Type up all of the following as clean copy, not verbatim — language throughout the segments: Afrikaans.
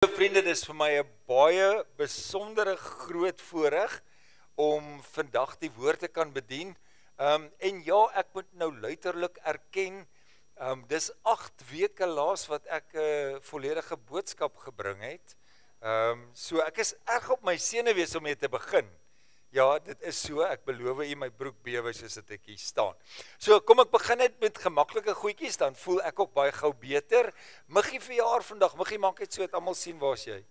Vriende, dit is vir my 'n baie besondere groot voorreg om vandag die woord te kan bedien. En ja, ek moet nou luiterlik erken, dis 8 weke laas wat ek 'n volledige boodskap gebring het. So ek is erg op my senuwees om mee te begin. Ja, dit is so, ek beloof u my broek bewe soos dit ek hier staan. So kom ek begin net met gemaklike goedjies, dan voel ek ook baie gou beter. Muggie verjaar vandag, Muggie maak dit so dat almal sien waar's jy.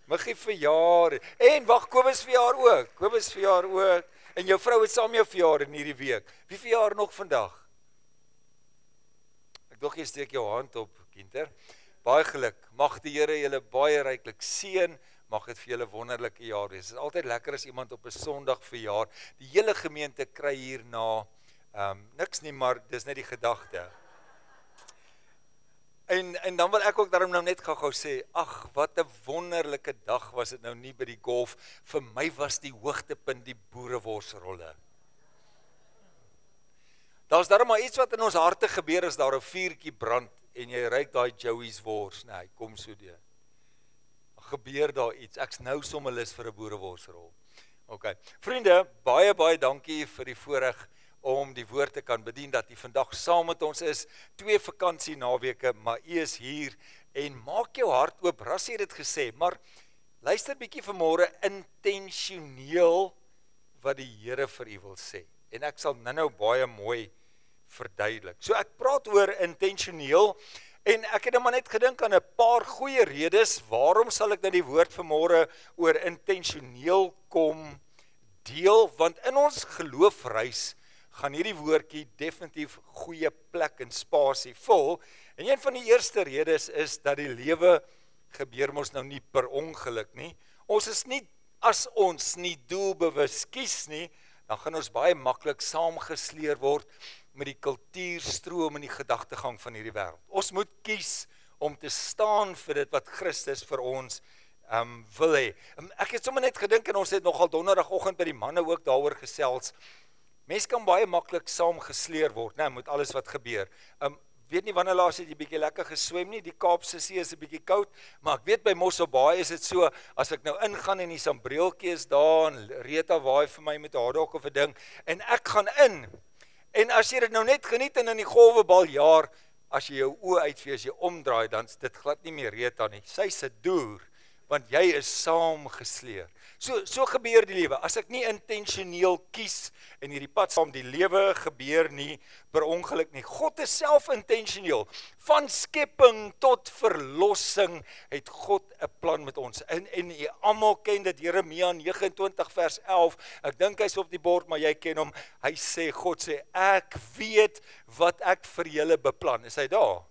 Muggie verjaar, en wag, Kobus verjaar ook, Kobus verjaar ook, en jou vrou het saam jou verjaar in hierdie week. Wie verjaar nog vandag? Ek dog jy steek jou hand op, Kinder. Baie geluk, mag die Here julle baie ryklik seën. Mag het vir julle wonderlike jaar wees. Het is altyd lekker as iemand op 'n Sondag verjaar. Die hele gemeente kry hierna niks nie, maar dis net die gedagte. En dan wil ek ook daarom nou net gou sê, ag, wat 'n wonderlike dag was dit nou nie by die golf. Vir my was die hoogtepunt die boereworsrolle. Daar's daarom maar iets wat in ons harte gebeur as daar 'n vuurtjie brand en jy ruik daai Joey's wors, nee, kom so deur. Gebeur daar iets, ek's nou sommer lus vir 'n boereworsrol. OK. Vriende, baie dankie vir die voorreg om die woord te kan bedien, dat u vandag saam met ons is. 2 vakansie naweke, maar u is hier en maak jou hart oop. Rassie het dit gesê, maar luister bietjie vanmôre intentioneel wat die Here vir u wil sê. En ek sal nou baie mooi verduidelik. So ek praat oor intentioneel. En ek het maar net gedink aan 'n paar goeie redes, waarom sal ek nou die woord vanmôre oor intentioneel kom deel, want in ons geloofreis gaan hierdie woordjie definitief goeie plek en spasie vul, en een van die eerste redes is dat die lewe gebeur mos nou nie per ongeluk nie. Ons is nie, as ons nie doelbewus kies nie, dan gaan ons baie maklik saamgesleer word met die kultuurstroom en die gedagtegang van hierdie wêreld. Ons moet kies om te staan vir dit wat Christus vir ons wil hê. Ek het sommer net gedink, en ons het nogal donderdagoggend by die manne ook daaroor gesels. Mense kan baie maklik saamgesleer word, né, met alles wat gebeur. Weet nie wanneer laas het jy bietjie lekker geswem nie, die Kaapse See is 'n bietjie koud, maar ek weet by Mosselbaai is dit so, as ek nou ingaan en die sambreeltjie is daar, en Rita waai vir my met haar dalk of 'n ding, en ek gaan in, en as jy dit nou net geniet en in die golwebal jaar, as jy jou oë uitvee, as jy omdraai, dan is dit glad nie meer Rita nie, sy se doer, want jy is saamgesleer. So gebeur die lewe, as ek nie intentioneel kies, en hierdie pad saam, die lewe gebeur nie per ongeluk nie. God is self intentioneel, van skepping tot verlossing, het God 'n plan met ons, en jy almal ken dit, Jeremia 29 vers 11, ek dink hy's op die bord, maar jy ken hom, hy sê, God sê, ek weet wat ek vir julle beplan, is hy daar?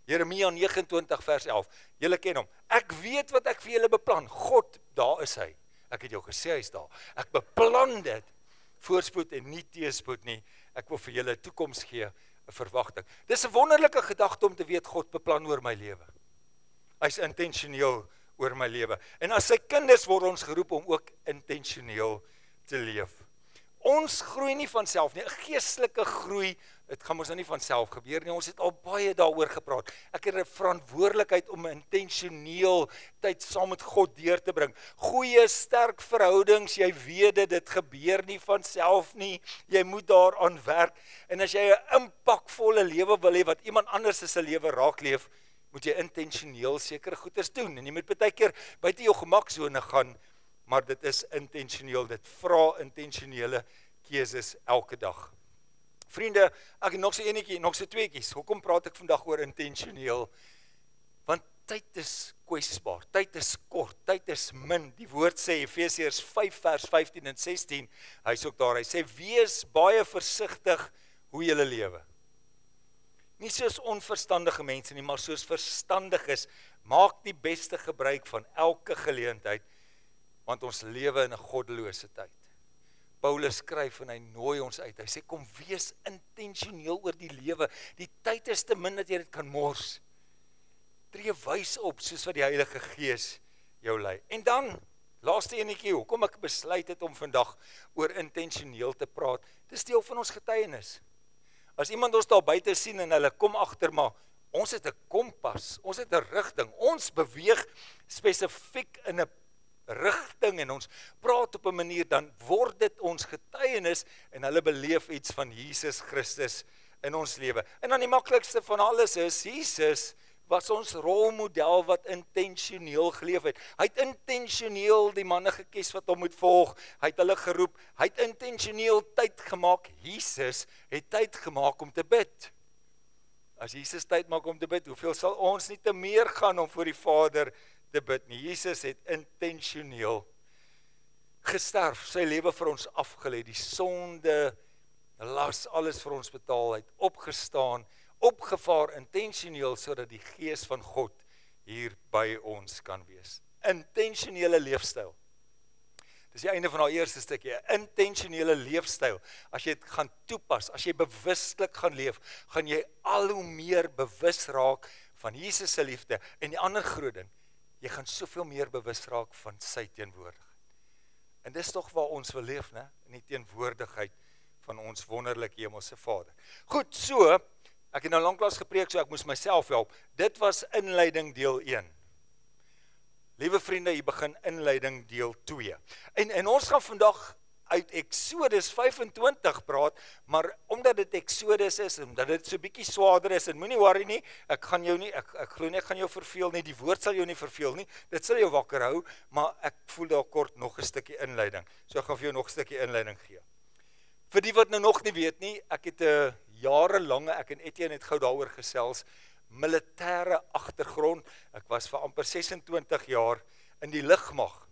Jeremia 29 vers 11, julle ken hom, ek weet wat ek vir julle beplan, God, daar is hy, ek het jou gesê hy is daar, ek beplan dit, voorspoed en nie teëspoed nie, ek wil vir julle toekoms gee, 'n verwagting. Dis 'n wonderlike gedagte om te weet, God beplan oor my lewe, hy's intentioneel oor my lewe, en as sy kinders word ons geroep om ook intentioneel te leef. Ons groei nie van self nie, 'n geestelike groei, dit gaan ons nou nie van self gebeur nie, ons het al baie daaroor gepraat. Ek het 'n verantwoordelikheid om intentioneel tyd saam met God deur te bring. Goeie, sterk verhoudings, jy weet dit gebeur nie van self nie, jy moet daaraan werk, en as jy 'n impakvolle lewe wil hê, wat iemand anders se lewe raak leef, moet jy intentioneel sekere goeders doen, en jy moet baie keer buite jou gemaksone gaan, maar dit is intentioneel, dit vra intentionele keuses elke dag. Vriende, ek het nog so enetjie, nog so tweetjies, hoekom praat ek vandag oor intentioneel? Want tyd is kwesbaar, tyd is kort, tyd is min, die woord sê, Efesiërs 5 vers 15 en 16, hy is ook daar, hy sê, wees baie versigtig hoe julle lewe. Nie soos onverstandige mense nie, maar soos verstandiges, maak die beste gebruik van elke geleentheid, want ons lewe in 'n goddelose tyd. Paulus skryf en hy nooi ons uit, hy sê, kom wees intentioneel oor die lewe, die tyd is te min dat jy dit kan mors. Tree wys op, soos wat die Heilige Gees jou lei. En dan, laaste enetjie, hoekom ek besluit het om vandag oor intentioneel te praat, dis deel van ons getuienis. As iemand ons daar buite sien en hulle kom agter, maar Ons het 'n kompas, ons het 'n rigting, ons beweeg spesifiek in 'n rigting en ons praat op 'n manier, dan word dit ons getuienis en hulle beleef iets van Jesus Christus in ons lewe. En dan die maklikste van alles is, Jesus was ons rolmodel wat intentioneel geleef het. Hy het intentioneel die manne gekies wat hom moet volg, hy het hulle geroep, hy het intentioneel tyd gemaak. Jesus het tyd gemaak om te bid. As Jesus tyd maak om te bid, hoeveel sal ons nie te meer gaan om voor die Vader te bid nie? Jesus het intentioneel gesterf, sy lewe vir ons afgelê, die sonde, las, alles vir ons betaal, het opgestaan, opgevaar intentioneel, sodat die Gees van God hier by ons kan wees. Intentionele leefstyl. Dis die einde van haar eerste stukkie, intentionele leefstyl. As jy dit gaan toepas, as jy bewustelik gaan leef, gaan jy al hoe meer bewus raak van Jesus se liefde. En die ander groot ding, jy gaan soveel meer bewus raak van sy teenwoordigheid. En dis tog waar ons wil leef, né? In die teenwoordigheid van ons wonderlike hemelse Vader. Goed, so, ek het nou lanklaas gepreek, so ek moes myself help. Dit was inleiding deel 1. Liewe vriende, hier begin inleiding deel 2. En ons gaan vandag uit Exodus 25 praat, maar omdat dit Exodus is, omdat dit so bietjie swaarder is, en moenie worry nie, ek glo nie, ek gaan jou verveel nie, die woord sal jou nie verveel nie, dit sal jou wakker hou, maar ek voel daar kort nog 'n stukkie inleiding, so ek gaan vir jou nog 'n stukkie inleiding gee. Vir die wat nou nog nie weet nie, ek het 'n jarelange, ek en Etienne het gou daaroor gesels, militêre agtergrond. Ek was vir amper 26 jaar in die lugmag.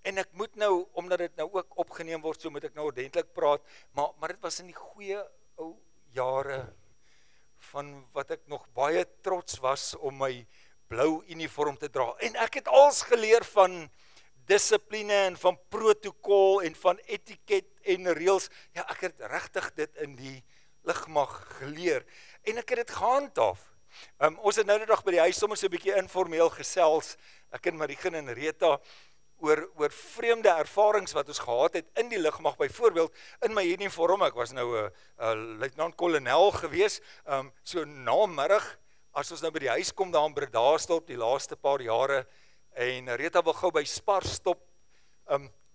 En ek moet nou, omdat dit nou ook opgeneem word, so moet ek nou ordentlik praat, maar dit was in die goeie ou jare van wat ek nog baie trots was om my blou uniform te dra. En ek het als geleer van dissipline en van protokol en van etiket en reëls. Ja, ek het regtig dit in die lugmag geleer. En ek het dit gehandhaaf. Ons het nou die dag by die huis sommer so 'n bietjie informeel gesels, ek en Marigen en Rita, oor vreemde ervarings wat ons gehad het in die lugmag. Byvoorbeeld in my uniform, ek was nou 'n luitenant-kolonel gewees, so namiddag, as ons nou by die huis kom daar in Bredasdorp die laaste paar jare, en Rita wil gou by Spar stop,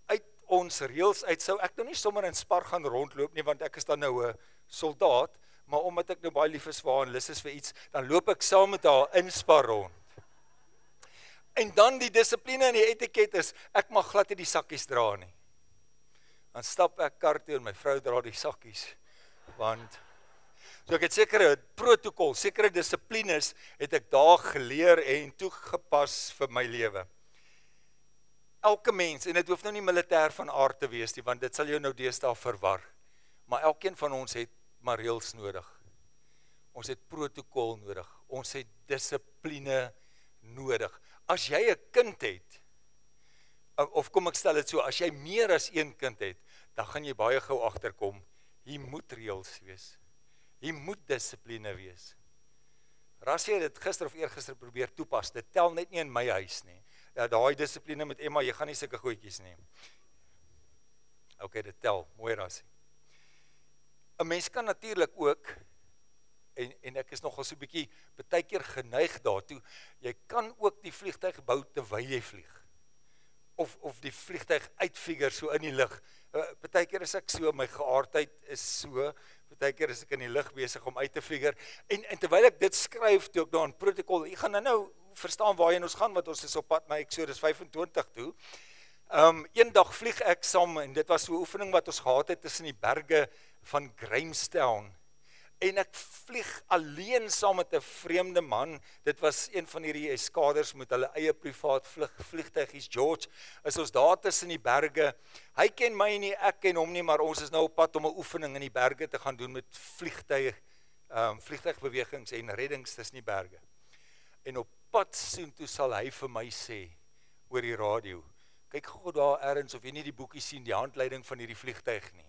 uit ons reëls uit, sou ek nou nie sommer in Spar gaan rondloop nie, want ek is dan nou 'n soldaat, maar omdat ek nou baie lief is vir haar en lus is vir iets, dan loop ek saam met haar in Spar rond. En dan die dissipline en die etiket is, ek mag glad nie die sakkies dra nie. Dan stap ek kar toe en my vrou dra die sakkies, want so ek het sekere protokol, sekere dissiplines het ek daar geleer en toegepas vir my lewe. Elke mens, en dit hoef nou nie militêr van aard te wees nie, want dit sal jou nou deesdae verwar, maar elkeen van ons het maar reëls nodig. Ons het protokol nodig, ons het dissipline nodig. As jy 'n kind het, of kom ek stel dit so, as jy meer as een kind het, dan gaan jy baie gou agterkom, hier moet reëls wees. Hier moet dissipline wees. Rassie het dit gister of eergister probeer toepas, dit tel net nie in my huis nie. Ja, daai dissipline met Emma, jy gaan nie sulke goedjies nie. Ok, dit tel, mooi Rassie. 'n Mens kan natuurlik ook, en ek is nogal so 'n bietjie baie keer geneig daartoe, jy kan ook die vliegtuig bou terwyl jy vlieg. Of die vliegtuig uitfigure so in die lug. Baie keer is ek so, my geaardheid is so, baie keer is ek in die lug besig om uit te figure. En terwyl ek dit skryf, toe ek daar in protokol, ek gaan nou verstaan waarheen ons gaan, want ons is op pad na Exodus 25 toe. Eendag vlieg ek saam, en dit was so 'n oefening wat ons gehad het tussen die berge van Grahamstown. En ek vlieg alleen saam met 'n vreemde man. Dit was een van hierdie eskaders met hulle eie privaat vliegtuigies. George, is ons daar tussen die berge. Hy ken my nie, ek ken hom nie, maar ons is nou op pad om 'n oefening in die berge te gaan doen met vliegtuigbewegings en reddings tussen die berge. En op pad soontoe sal hy vir my sê oor die radio, kyk gou daar ergens of jy nie die boekie sien, die handleiding van hierdie vliegtuig nie.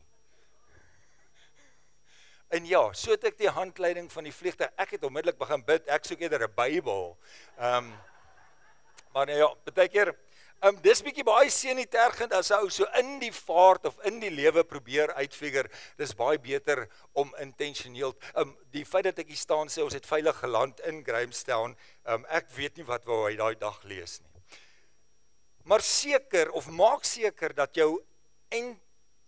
En ja, so het ek die handleiding van die vliegtuig, ek het onmiddellik begin bid, ek soek eerder 'n Bybel. Maar nou ja, baie keer, Dis bietjie baie senuitergend as 'n ou so in die vaart of in die lewe probeer uitfigure. Dis baie beter om intentioneel. Die feit dat ek hier staan sê ons het veilig geland in Grahamstown, ek weet nie wat wou hy daai dag lees nie. Maar seker of maak seker dat jou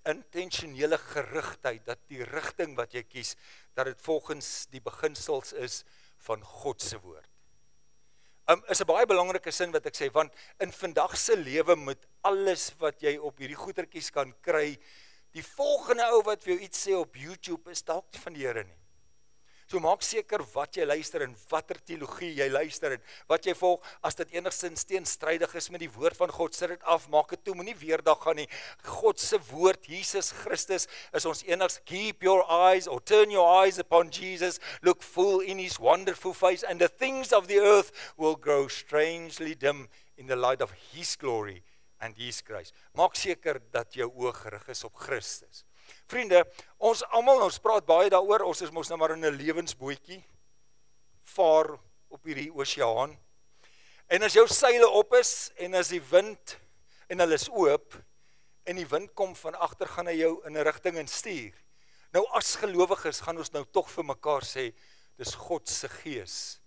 intentionele gerigtheid, dat die rigting wat jy kies, dat dit volgens die beginsels is van God se woord. Is 'n baie belangrike sin wat ek sê, want in vandag se lewe met alles wat jy op hierdie goetertjies kan kry, die volgende ou wat vir jou iets sê op YouTube is dalk nie van die Here nie. So maak seker wat jy luister en watter teologie jy luister en wat jy volg, as dit enigstens teenstrydig is met die woord van God, sit dit af, maak dit toe, moenie weer dag gaan nie. God se woord, Jesus Christus, is ons enigste. Keep your eyes or turn your eyes upon Jesus, look full in his wonderful face, and the things of the earth will grow strangely dim in the light of his glory and his grace. Maak seker dat jou oog gerig is op Christus. Vriende, ons almal, ons praat baie daaroor, ons is mos nou maar in 'n lewensbootjie, vaar op hierdie oseaan, en as jou seile op is, en as die wind, en hulle is oop, en die wind kom van agter, gaan hy jou in 'n rigting en stuur. Nou as gelowiges, gaan ons nou tog vir mekaar sê, dis God se gees,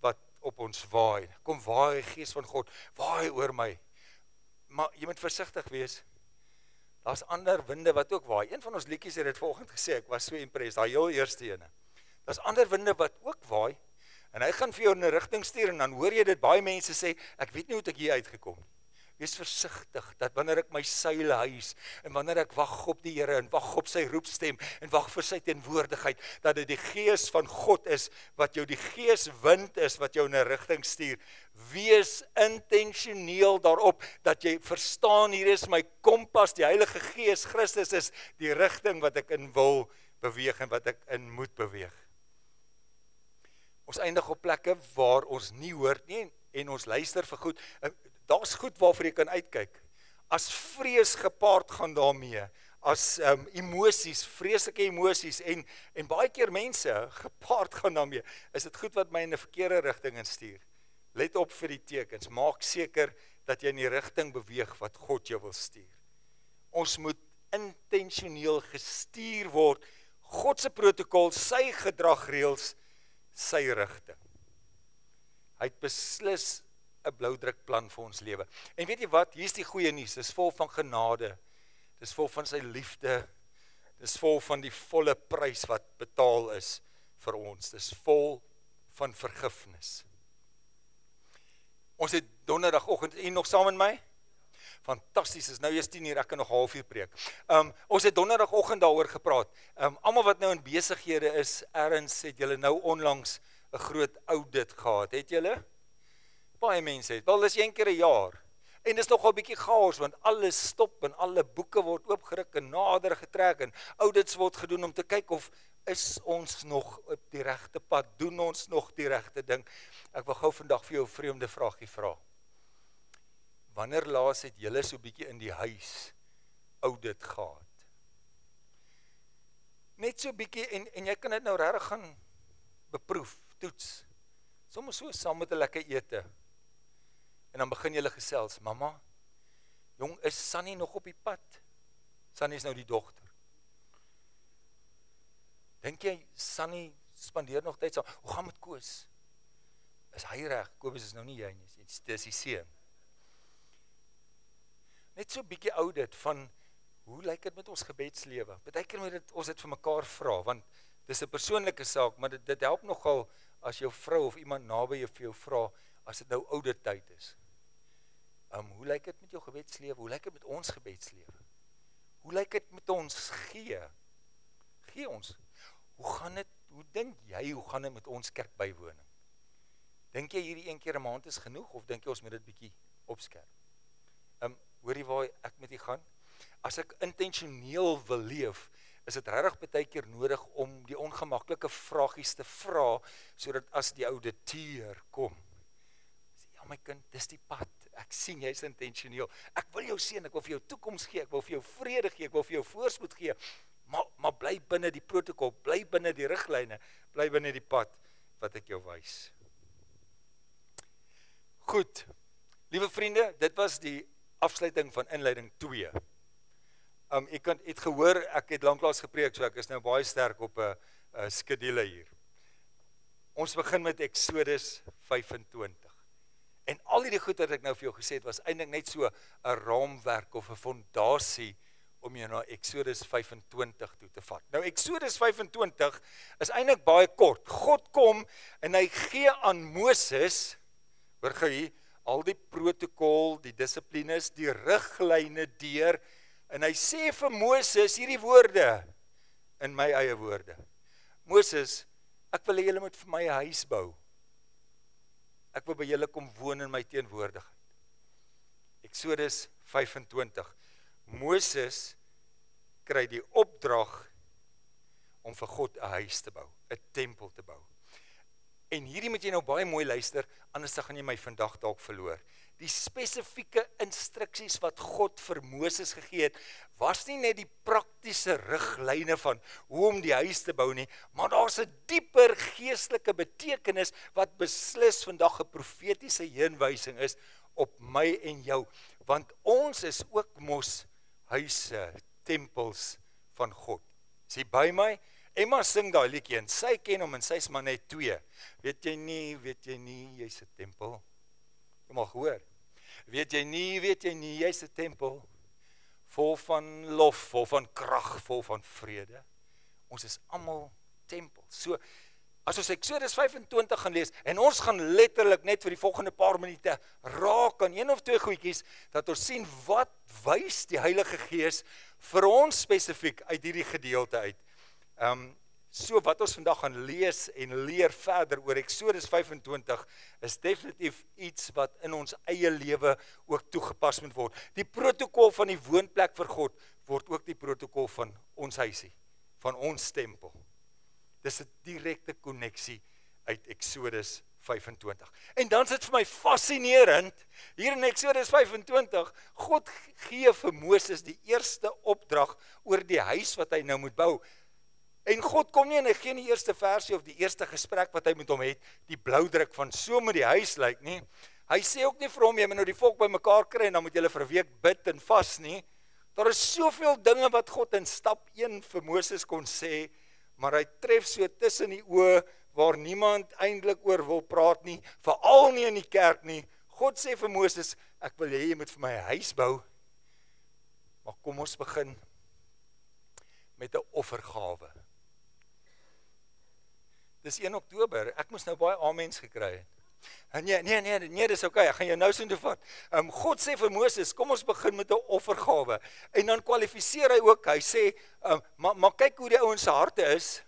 wat op ons waai. Kom waai, gees van God, waai oor my. Maar jy moet versigtig wees. Daar's ander winde wat ook waai. Een van ons liedjies het dit vanoggend gesê, ek was so impressed, daai heel eerste ene. Daar's ander winde wat ook waai, en hy gaan vir jou in 'n rigting stuur, en dan hoor jy dit, baie mense sê, ek weet nie hoe ek hier uitgekom. Wees versigtig, dat wanneer ek my seile hys, en wanneer ek wag op die Here, en wag op sy roepstem, en wag vir sy teenwoordigheid, dat dit die gees van God is, wat jou die geeswind is, wat jou in 'n rigting stuur. Wees intentioneel daarop, dat jy verstaan, hier is my kompas, die Heilige Gees, Christus is die rigting wat ek in wil beweeg, en wat ek in moet beweeg. Ons eindig op plekke waar ons nie hoort nie, en ons luister vir goed. Daar's goed waarvoor jy kan uitkyk. As vrees gepaard gaan daarmee, as emosies, vreeslike emosies, en baie keer mense gepaard gaan daarmee, is dit goed wat my in 'n verkeerde rigting instuur. Let op vir die tekens, maak seker dat jy in die rigting beweeg wat God jou wil stuur. Ons moet intentioneel gestuur word, God se protokol, sy gedragreëls, sy rigting. Hy het beslis 'n bloudrukplan vir ons lewe. En weet jy wat, hier is die goeie nuus, dis vol van genade, dis vol van sy liefde, dis vol van die volle prys wat betaal is vir ons, dis vol van vergifnis. Ons het donderdagoggend, en nog saam met my? Fantasties, is nou eers 10:00, ek kan nog halfuur preek. Ons het donderdagoggend daaroor gepraat. Almal wat nou in besighede is, ergens het julle nou onlangs 'n groot audit gehad, het julle? Baie mense het, wel dis een keer 'n jaar, en dis nogal 'n bietjie chaos, want alles stop, en alle boeke word oopgeruk, en nader getrek, en audits word gedoen, om te kyk of, is ons nog op die regte pad, doen ons nog die regte ding. Ek wil gou vandag vir jou 'n vreemde vraagie vra. Wanneer laas het julle so bietjie in die huis audit gehad? Net so bietjie, en jy kan dit nou regtig gaan beproef, toets, soms so saam met 'n lekker ete, en dan begin julle gesels, mamma, jong, is Sunny nog op die pad? Sunny is nou die dogter. Dink jy, Sunny spandeer nog tyd saam? Hoe gaan met Koos? Is hy reg? Kobus is nou nie jy nie, dis die seun. Net so 'n bietjie audit van, hoe lyk dit met ons gebedslewe? Partykeer moet ons dit vir mekaar vra, want dis 'n persoonlike saak, maar dit help nogal as jou vrou of iemand naby jou vir jou vra, as dit nou audit tyd is. Hoe lyk dit met jou gebedslewe? Hoe lyk dit met ons gebedslewe? Hoe lyk dit met ons gee? Gee ons. Hoe dink jy, hoe gaan dit met ons kerkbywoning? Dink jy hierdie een keer 'n maand is genoeg, of dink jy ons moet dit bietjie opskerp? Hoor jy waar ek met jy gaan? As ek intentioneel wil leef, is dit regtig baie keer nodig om die ongemaklike vragies te vra, sodat as die ouditeur kom, sê, ja my kind, dis die pad, ek sien jy is intentioneel, ek wil jou seën, ek wil vir jou toekoms gee, ek wil vir jou vrede gee, ek wil vir jou voorspoed gee, maar bly binne die protokol, bly binne die riglyne, bly binne die pad wat ek jou wys. Goed, Liewe vriende, dit was die afsluiting van inleiding 2. Ek het gehoor, ek het lanklaas gepreek, so ek is nou baie sterk op 'n skedule hier. Ons begin met Exodus 25. En al die goed wat ek nou vir jou gesê het, was eintlik net so 'n raamwerk of 'n fondasie om jou na Exodus 25 toe te vat. Nou Exodus 25 is eintlik baie kort. God kom en hy gee aan Moses, hoor gou hier, al die protokol, die dissiplines, die riglyne deur, en hy sê vir Moses hierdie woorde, in my eie woorde. Moses, ek wil hê julle moet vir my 'n huis bou. Ek wil by julle kom woon in my teenwoordigheid. Exodus 25. Moses kry die opdrag om vir God 'n huis te bou, 'n tempel te bou. En hierdie moet jy nou baie mooi luister, anders gaan jy my vandag dalk verloor. Die spesifieke instruksies wat God vir Moses gegee het, was nie net die praktiese riglyne van hoe om die huis te bou nie, maar daar's 'n dieper geestelike betekenis wat beslis vandag 'n profetiese heenwysing is op my en jou, want ons is ook mos huise, tempels van God. Is jy by my? Emma sing daai liedjie en sy ken hom en sy's maar net 2. Weet jy nie, jy's 'n tempel. Jy mag hoor. Weet jy nie, jy's 'n tempel. Vol van lof, vol van krag, vol van vrede. Ons is almal tempels. So, as ons Exodus 25 gaan lees, en ons gaan letterlik net vir die volgende paar minute raak aan 1 of 2 goedjies, dat ons sien wat wys die Heilige Gees vir ons spesifiek uit hierdie gedeelte uit. So wat ons vandag gaan lees en leer verder oor Exodus 25 is definitief iets wat in ons eie lewe ook toegepas moet word. Die protokol van die woonplek vir God word ook die protokol van ons huisie, van ons tempel. Dis 'n direkte koneksie uit Exodus 25. En dan is dit vir my fascinerend, hier in Exodus 25, God gee vir Moses die eerste opdrag oor die huis wat hy nou moet bou. En God kom nie en hy gee die eerste versie of die eerste gesprek wat hy met hom het, die bloudruk van so moet die huis lyk nie. Hy sê ook nie vir hom, jy moet nou die volk bymekaar kry en dan moet julle vir 'n week bid en vas nie. Daar is soveel dinge wat God in stap 1 vir Moses kon sê, maar hy tref so tussen die oë waar niemand eintlik oor wil praat nie, veral nie in die kerk nie. God sê vir Moses, ek wil hê jy moet vir my 'n huis bou. Maar kom ons begin met 'n offergawe. Dis 1 Oktober, ek moes nou baie amens gekry het. Nee, dis okay, ek gaan jou nou so toe vat. God sê vir Moses, kom ons begin met 'n offergawe. En dan kwalifiseer hy ook, hy sê, maar kyk hoe die ouens se harte is,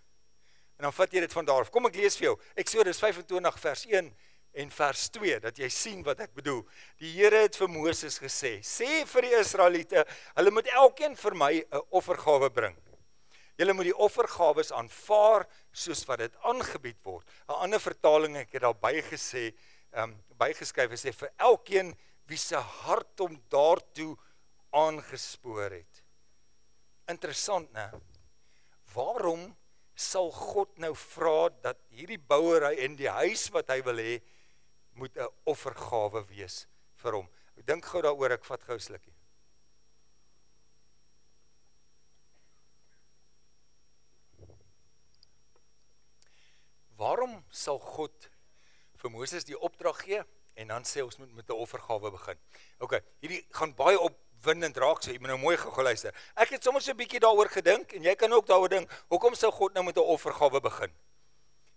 en dan vat jy dit van daar af. Kom ek lees vir jou, Exodus 25 vers 1 en vers 2, dat jy sien wat ek bedoel. Die Here het vir Moses gesê, sê vir die Israeliete, hulle moet elkeen vir my 'n offergawe bring. Julle moet die offergawes aanvaar soos wat dit aangebied word. 'n Ander vertaling, ek het daar bygeskryf, sê vir elkeen wie se hart hom daartoe aangespoor het. Interessant, né? Waarom sal God nou vra dat hierdie bouery en die huis wat hy wil hê, moet 'n offergawe wees vir hom? Ek dink gou daaroor, ek vat gou 'n slukkie. Waarom sal God vir Moses die opdrag gee en dan sê ons moet met 'n offergawe begin? Okay, hierdie gaan baie opwindend raak, so jy moet nou mooi gou luister. Ek het sommer so 'n bietjie daaroor gedink en jy kan ook daaroor dink, hoekom sou God nou met 'n offergawe begin?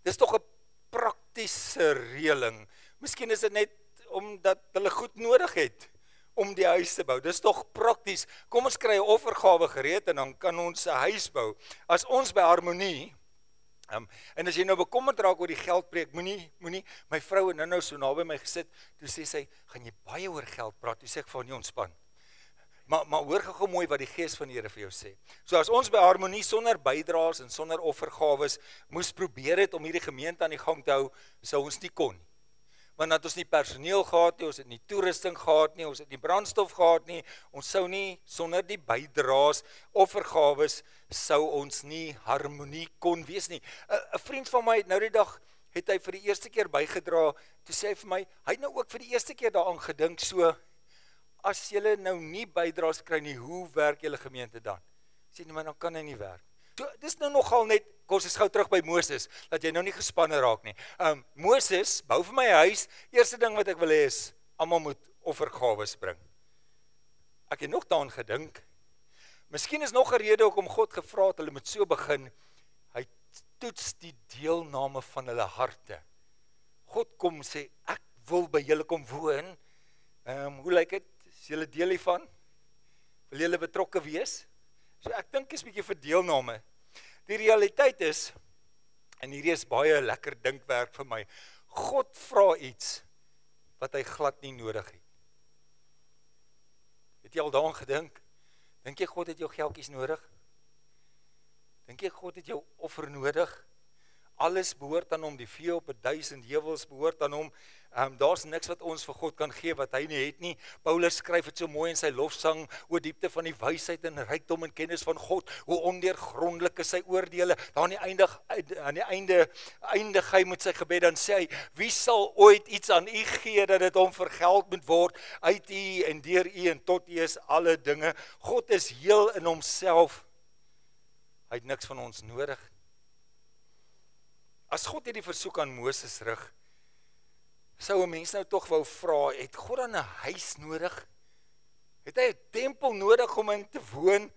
Dis tog 'n praktiese reëling. Miskien is dit net omdat hulle goed nodig het om die huis te bou. Dis tog prakties. Kom ons kry 'n offergawe gereed en dan kan ons 'n huis bou. As ons by Harmonie en as jy nou bekommerd raak oor die geldpreek, moenie, my vrou het nou so naby my gesit, toe sê sy, gaan jy baie oor geld praat, toe sê ek van nie ontspan. Maar hoor gou mooi wat die Gees van die Here vir jou sê. So as ons by Harmonie sonder bydraes en sonder offergawes moes probeer het om hierdie gemeente aan die gang te hou, sou ons nie kon. Want dat ons nie personeel gehad nie, ons het nie toerusting gehad nie, ons het nie brandstof gehad nie, ons sou nie sonder die bydraes, offergawes, sou ons nie Harmonie kon wees nie. 'n Vriend van my het nou die dag het hy vir die eerste keer bygedra, toe sê hy vir my, hy het nou ook vir die eerste keer daaraan gedink, so, as julle nou nie bydraes kry nie, hoe werk julle gemeente dan? Sê nie, maar dan kan hy nie werk. So, dis nou nogal net, kom ons gou terug by Moses, dat jy nou nie gespanne raak nie. Moses, bou vir my 'n huis, eerste ding wat ek wil hê is, almal moet offergawes bring. Ek het nog daaraan gedink. Miskien is nog 'n rede hoekom God gevra het, hulle moet so begin, hy toets die deelname van hulle harte. God kom sê, ek wil by julle kom woon, hoe lyk dit? Is julle deel hiervan? Wil julle betrokke wees? So ek dink is 'n bietjie vir deelname. Die realiteit is, en hierdie is baie lekker dinkwerk vir my, God vra iets wat hy glad nie nodig het. Het jy al daaraan gedink? Dink jy God het jou geldjies nodig? Dink jy God het jou offer nodig? Alles behoort aan hom, die vee op 1000 heuwels behoort aan hom. Daar's niks wat ons vir God kan gee wat hy nie het nie. Paulus skryf dit so mooi in sy lofsang oor diepte van die wysheid en rykdom en kennis van God, hoe ondeurgrondelik is sy oordeele. Daar aan die einde eindig hy met sy gebed, dan sê hy, wie sal ooit iets aan u gee dat dit hom vergeld moet word uit u en deur u en tot u is alle dinge. God is heel in homself. Hy het niks van ons nodig. As God hierdie versoek aan Moses rig, sou 'n mens nou tog wou vra, het God dan 'n huis nodig? Het hy 'n tempel nodig om in te woon?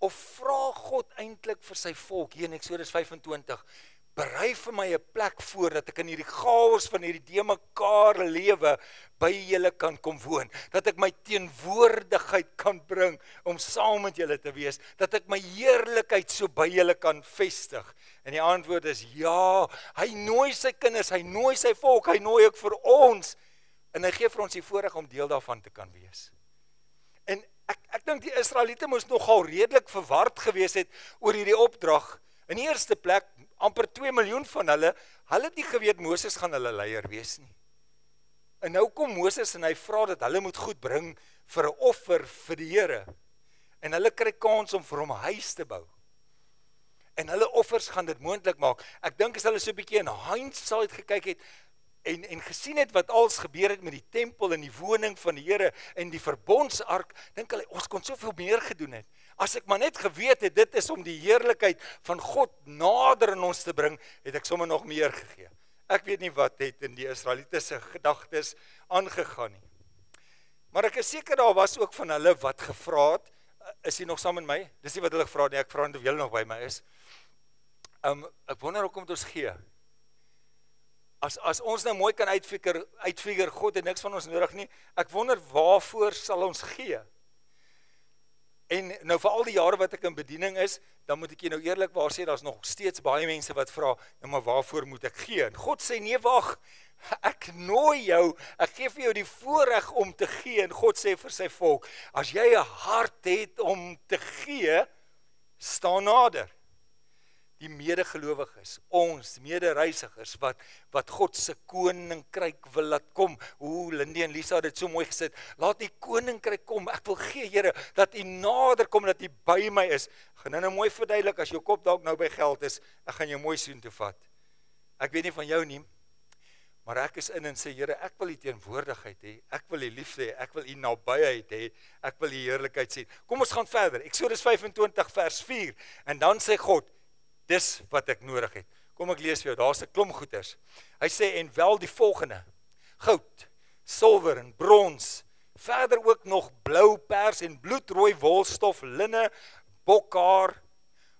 Of vra God eintlik vir sy volk hier in Eksodus 25, berei vir my 'n plek voor dat ek in hierdie chaos van hierdie de mekaar lewe by julle kan kom woon, dat ek my teenwoordigheid kan bring om saam met julle te wees, dat ek my heerlikheid so by julle kan vestig. En die antwoord is ja, hy nooi sy kinders, hy nooi sy volk, hy nooi ook vir ons, en hy gee vir ons die voorreg om deel daarvan te kan wees. En ek dink die Israeliete moes nogal redelik verward gewees het oor hierdie opdrag. In die eerste plek, amper 2 miljoen van hulle het nie geweet Moses gaan hulle leier wees nie. En nou kom Moses en hy vra dat hulle moet goed bring vir 'n offer vir die Here. En hulle kry kans om vir hom 'n huis te bou. En hulle offers gaan dit moontlik maak. Ek dink as hulle so 'n bietjie in hindsight gekyk het en gesien het wat als gebeur het met die tempel en die woning van die Here en die verbondsark, dink hulle ons kon soveel meer gedoen het. As ek maar net geweet het dit is om die heerlikheid van God nader in ons te bring, het ek sommer nog meer gegee. Ek weet nie wat het in die Israeliete se gedagtes aangegaan nie. Maar ek is seker daar was ook van hulle wat gevra het, is jy nog saam met my? Dis nie wat hulle gevra het nie, ek vra net of julle nog by my is. Ek wonder hoekom het ons gee. As ons nou mooi kan uitfigure, God het niks van ons nodig nie, ek wonder waarvoor sal ons gee? En nou vir al die jare wat ek in bediening is, dan moet ek jy nou eerlikwaar sê, daar's nog steeds baie mense wat vra, nou maar waarvoor moet ek gee? En God sê, nee wag, ek nooi jou, ek gee vir jou die voorreg om te gee, en God sê vir sy volk, as jy 'n hart het om te gee, staan nader. Die medegelowiges, ons medereisigers, wat God se koninkryk wil laat kom. Lindy en Lisa het dit so mooi gesê, laat die koninkryk kom, ek wil gee, Here, dat u nader kom, dat u by my is. Gaan nou mooi verduidelik, as jou kop dalk nou by geld is, ek gaan jou mooi soontoe vat. Ek weet nie van jou nie, maar ek is in en sê, Here, ek wil die teenwoordigheid hê, ek wil die liefde hê, ek wil die nabyheid hê, ek wil die heerlikheid sien. Kom ons gaan verder, Eksodus 25 vers 4, en dan sê God, dis wat ek nodig het. Kom ek lees vir jou, daar's 'n klomp goeders. Hy sê, en wel die volgende, goud, silwer en brons, verder ook nog blou, pers en bloedrooi wolstof, linne, bokhaar,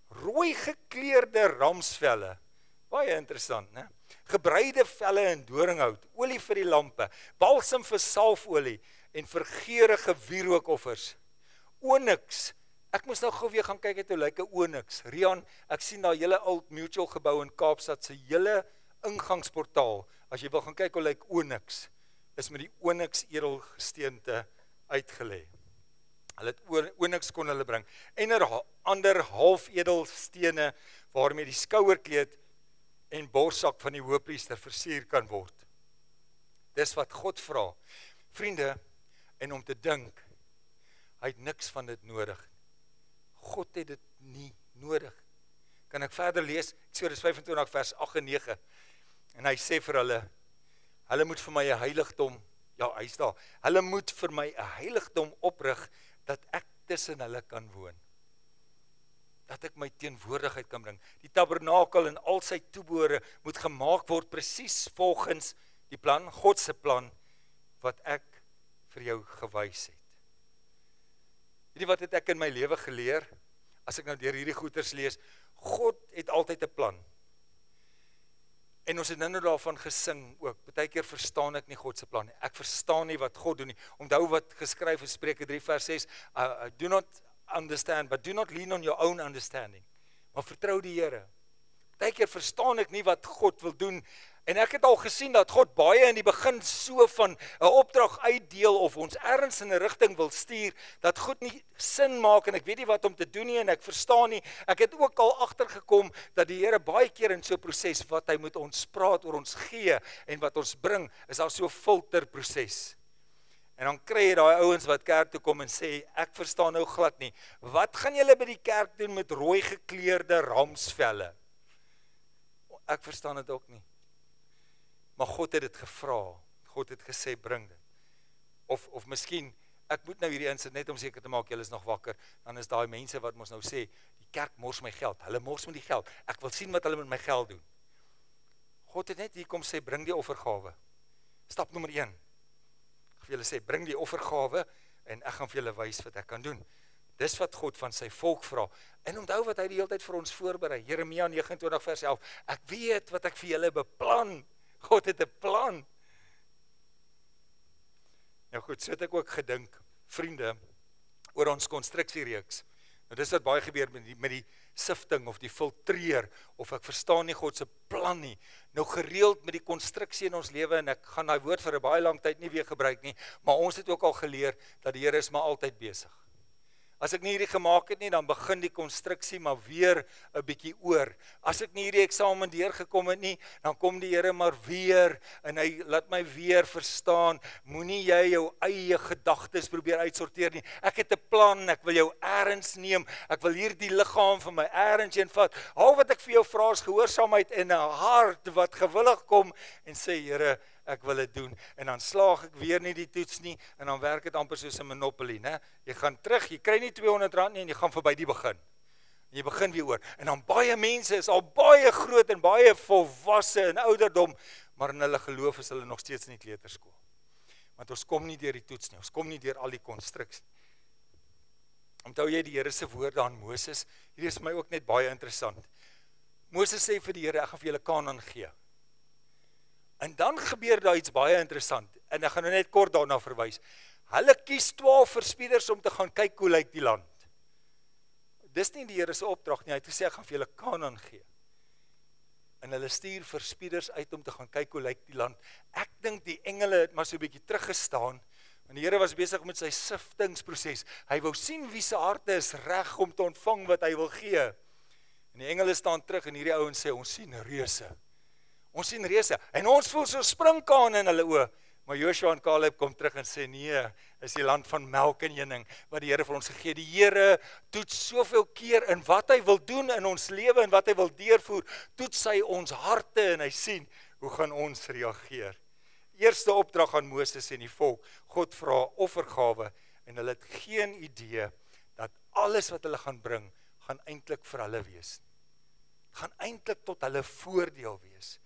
rooi gekleurde ramsvelle, baie interessant, né? Gebreide velle en doringhout, olie vir die lampe, balsam vir salfolie en vir geurende wierookoffers, onyx. Ek moes nou gou weer gaan kyk het hoe lyk 'n onyx. Rian, ek sien daar hele Old Mutual gebou in Kaapstad se hele ingangsportaal. As jy wil gaan kyk hoe lyk onyx, is met die onyx edelgesteente uitgelê. Hulle het onyx kon hulle bring. En ander half edelstene waarmee die skouerkleed en borssak van die hoëpriester versier kan word. Dis wat God vra. Vriende, en om te dink, hy het niks van dit nodig. God het dit nie nodig. Kan ek verder lees? Eksodus 25 vers 8 en 9. En hy sê vir hulle moet vir my 'n heiligdom, ja, hy's daar. Hulle moet vir my 'n heiligdom oprig dat ek tussen hulle kan woon. Dat ek my teenwoordigheid kan bring. Die tabernakel en al sy toebehore moet gemaak word presies volgens die plan, God se plan wat ek vir jou gewys het. Weet jy wat het ek in my lewe geleer? As ek nou deur hierdie goeters lees, God het altyd 'n plan. En ons het nou daarvan gesing ook. Partykeer verstaan ek nie God se plan nie. Ek verstaan nie wat God doen nie. Onthou wat geskryf in Spreuke 3 vers 6, do not understand, but do not lean on your own understanding. Maar vertrou die Here. Partykeer verstaan ek nie wat God wil doen. En ek het al gesien dat God baie in die begin so van 'n opdrag uitdeel of ons ergens in 'n rigting wil stuur, dat goed nie sin maak en ek weet nie wat om te doen nie en ek verstaan nie. Ek het ook al agtergekom dat die Here baie keer in so 'n proses wat hy met ons praat oor ons gee en wat ons bring, is daar so 'n filterproses. En dan kry jy daai ouens wat kerk toe kom en sê, ek verstaan nou glad nie. Wat gaan julle by die kerk doen met rooi gekleurde ramsvelle? Ek verstaan dit ook nie. Maar God het dit gevra. God het gesê, bring dit. Of miskien, ek moet nou hierdie insit net om seker te maak, julle is nog wakker. Dan is daai mense wat ons nou sê, die kerk mors my geld. Hulle mors met die geld. Ek wil sien wat hulle met my geld doen. God het net hier kom sê, bring die offergawe. Stap nommer 1. Ek gaan vir julle sê, bring die offergawe en ek gaan vir julle wys wat ek kan doen. Dis wat God van sy volk vra. En onthou wat hy die hele tyd vir ons voorberei. Jeremia 29 vers 11. Ek weet wat ek vir julle beplan. God het 'n plan. Nou goed, so het ek ook gedink, vriende, oor ons konstruksiereeks. Nou dis wat baie gebeur met die sifting of die filtreer, of ek verstaan nie God se plan nie. Nou gereeld met die konstruksie in ons lewe, en ek gaan daai woord vir 'n baie lang tyd nie weer gebruik nie, maar ons het ook al geleer dat die Here is maar altyd besig. As ek nie hierdie gemaak het nie, dan begin die konstruksie maar weer 'n bietjie oor. As ek nie hierdie eksamen deurgekom het nie, dan kom die Here maar weer, en hy laat my weer verstaan, moenie jy jou eie gedagtes probeer uitsorteer nie. Ek het 'n plan, ek wil jou eers neem, ek wil hierdie liggaam van my eers heen vat. Al wat ek vir jou vra is gehoorsaamheid en 'n hart wat gewillig kom en sê, Here, ek wil dit doen, en dan slaag ek weer nie die toets nie, en dan werk dit amper soos 'n Monopoly, né? Jy gaan terug, jy kry nie R200 nie, en jy gaan verby die begin. En jy begin weer oor, en dan baie mense is al baie groot, en baie volwasse in ouderdom, maar in hulle geloof is hulle nog steeds in die kleuterskool. Want ons kom nie deur die toets nie, ons kom nie deur al die konstruksie. Onthou jy die Here se woorde aan Moses? Hierdie is vir my ook net baie interessant. Moses sê vir die Here, ek gaan vir julle Kanaan gee. En dan gebeur daar iets baie interessant, en ek gaan nou net kort daarna verwys. Hulle kies 12 verspieders om te gaan kyk hoe lyk die land. Dis nie die Here se opdrag nie, hy het gesê, ek gaan vir julle Kanaan gee. En hulle stuur verspieders uit om te gaan kyk hoe lyk die land. Ek dink die engele het maar so 'n bietjie teruggestaan, en die Here was besig met sy siftingsproses. Hy wou sien wie se harte is reg om te ontvang wat hy wil gee. En die engele staan terug, en hierdie ouens sê, ons sien reuse. Ons sien reuse, en ons voel so springkane in hulle oë. Maar Joshua en Caleb kom terug en sê, nee, is die land van melk en honing, wat die Here vir ons gegee. Die Here toets soveel keer in wat hy wil doen in ons lewe, en wat hy wil deurvoer, toets hy ons harte, en hy sien, hoe gaan ons reageer. Eerste opdrag aan Moses en die volk, God vra offergawe, en hulle het geen idee, dat alles wat hulle gaan bring, gaan eintlik vir hulle wees. Gaan eintlik tot hulle voordeel wees.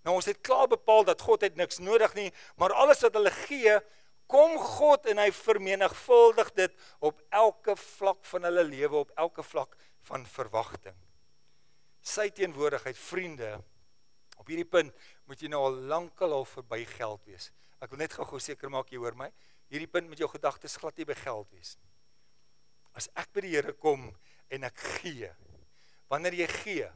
Nou ons het klaar bepaal dat God het niks nodig nie, maar alles wat hulle gee, kom God en hy vermenigvuldig dit op elke vlak van hulle lewe, op elke vlak van verwagting. Sy teenwoordigheid, vriende, op hierdie punt moet jy nou al lankal al verby geld wees. Ek wil net gou seker maak jy hoor my, hierdie punt met jou gedagtes glad nie by geld wees. As ek by die Here kom en ek gee, wanneer jy gee,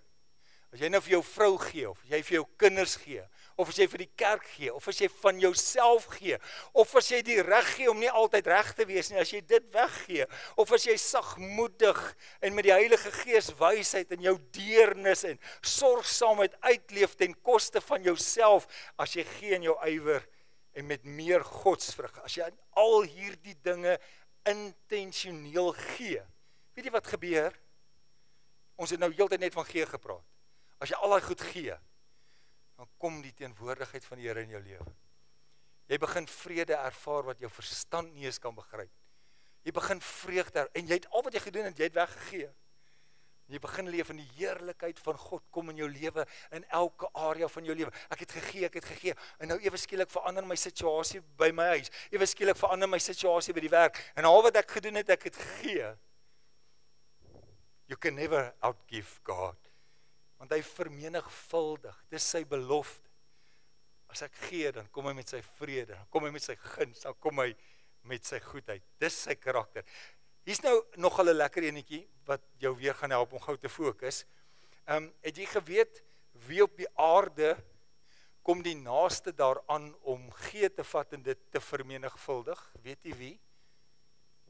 as jy nou vir jou vrou gee, of jy vir jou kinders gee, of as jy vir die kerk gee, of as jy van jouself gee, of as jy die reg gee om nie altyd reg te wees nie, as jy dit weggee, of as jy sagmoedig en met die Heilige Gees wysheid en jou deernis en sorgsaamheid uitleef ten koste van jouself, as jy gee in jou ywer en met meer godsvrug, as jy al hierdie dinge intentioneel gee, weet jy wat gebeur? Ons het nou heeltyd net van gee gepraat. As jy al daai goed gee, dan kom die teenwoordigheid van die Here in jou lewe. Jy begin vrede ervaar wat jou verstand nie eens kan begryp. Jy begin vreugde, en jy het al wat jy gedoen het, jy het weggegee. Jy begin leef in die heerlikheid van God, kom in jou lewe, in elke area van jou lewe. Ek het gegee, en nou ewe skielik verander my situasie by my huis, ewe skielik verander my situasie by die werk, en al wat ek gedoen het, ek het gegee. You can never outgive God, want hy vermenigvuldig, dis sy belofte. As ek gee, dan kom hy met sy vrede, dan kom hy met sy guns, dan kom hy met sy goedheid, dis sy karakter. Hier's nou nogal 'n lekker enetjie, wat jou weer gaan help om gou te fokus. Het jy geweet, wie op die aarde kom die naaste daaraan om gee te vat en dit te vermenigvuldig? Weet jy wie?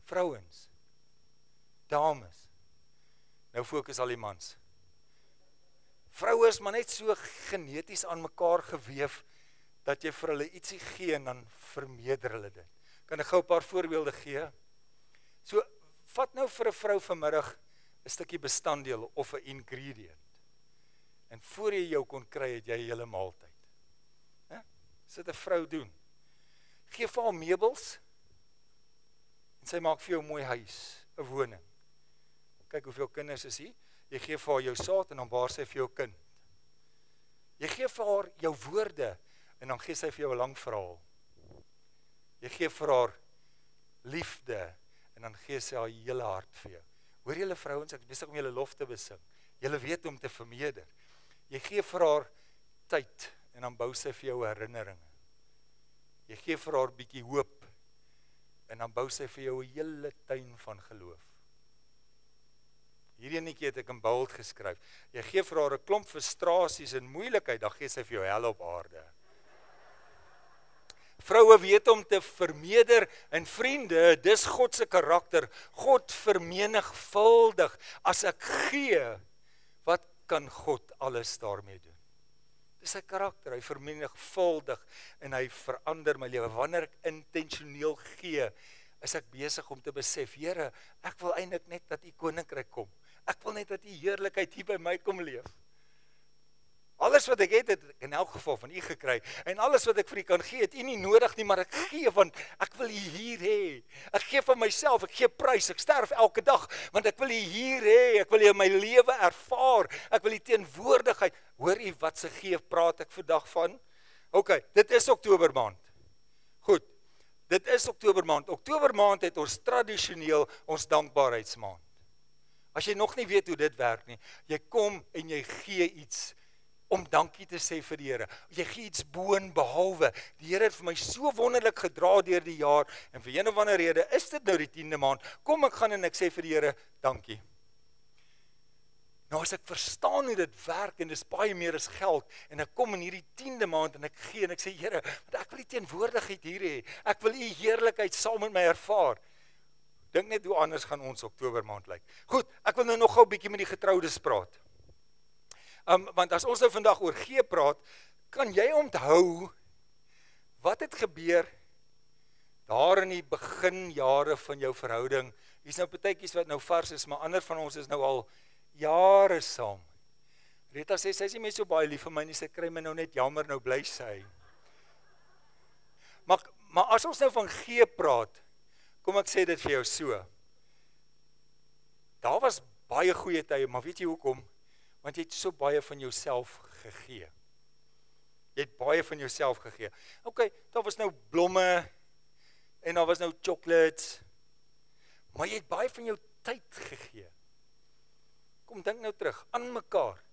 Vrouens. Dames. Nou fokus al die mans. Vroue is maar net so geneties aan mekaar geweef, dat jy vir hulle ietsie gee en dan vermeerder hulle dit. Kan ek gou 'n paar voorbeelde gee? So, vat nou vir 'n vrou vanmiddag 'n stukkie bestanddeel of 'n ingredient. En voor jy jou kon kry, het jy 'n hele maaltyd. Sit 'n vrou doen. Gee vir haar meubels, en sy maak vir jou 'n mooi huis, 'n woning. Kyk hoeveel kinders is hier. Jy gee vir haar jou saad, en dan baar sy vir jou kind. Jy gee vir haar jou woorde, en dan gee sy vir jou 'n lang verhaal. Jy gee vir haar liefde, en dan gee sy haar hele hart vir jou. Hoor julle vrouens, ek is besig om julle lof te besing. Julle weet om te vermeerder. Jy gee vir haar tyd, en dan bou sy vir jou herinneringe. Jy gee vir haar bietjie hoop, en dan bou sy vir jou 'n hele tuin van geloof. Hierdie enetjie het ek in bold geskryf. Jy gee vir haar 'n klomp frustrasies en moeilikheid, dan gee sy vir jou hel op aarde. Vroue weet om te vermeerder, en vriende, dis God se karakter. God vermenigvuldig. As ek gee, wat kan God alles daarmee doen? Dis sy karakter, hy vermenigvuldig, en hy verander my lewe. Wanneer ek intentioneel gee, is ek besig om te besef, Here, ek wil eintlik net dat U koninkryk kom. Ek wil net dat U heerlikheid hier by my kom leef. Alles wat ek het ek in elk geval van U gekry, en alles wat ek vir U kan gee, het U nie nodig nie, maar ek gee, want ek wil U hier hê. Ek gee van myself, ek gee prys, ek sterf elke dag, want ek wil U hier hê, ek wil U in my lewe ervaar, ek wil U teenwoordigheid. Hoor U wat se gee praat ek vandag van? OK, dit is Oktobermaand. Goed, dit is Oktobermaand. Oktobermaand het ons tradisioneel ons dankbaarheidsmaand. As jy nog nie weet hoe dit werk nie, jy kom en jy gee iets, om dankie te sê vir die Here. Jy gee iets boonbehalwe. Die Here het vir my so wonderlik gedra deur die jaar, en vir een of ander rede is dit nou die 10de maand, kom ek gaan en ek sê vir die Here, dankie. Nou as ek verstaan hoe dit werk, en dis baie meer as geld, en ek kom in hierdie 10de maand, en ek gee, en ek sê, Here, want ek wil die teenwoordigheid hier hê, ek wil U heerlikheid saam met my ervaar. Dink net hoe anders gaan ons Oktobermaand lyk. Goed, ek wil nou nog gou 'n bietjie met die getroudes praat. Want as ons nou vandag oor gee praat, kan jy onthou, wat het gebeur, daar in die beginjare van jou verhouding, hier's nou partytjies wat nou vars is, maar ander van ons is nou al jare saam. Rita sê, sy is nie meer so baie lief vir my nie, sy kry my nou net jammer, nou bly sy. Maar as ons nou van gee praat, kom ek sê dit vir jou so. Daar was baie goeie tye, maar weet jy hoekom? Want jy het so baie van jouself gegee. Jy het baie van jouself gegee. OK, daar was nou blomme, en daar was nou chocolates, maar jy het baie van jou tyd gegee. Kom, dink nou terug, aan mekaar.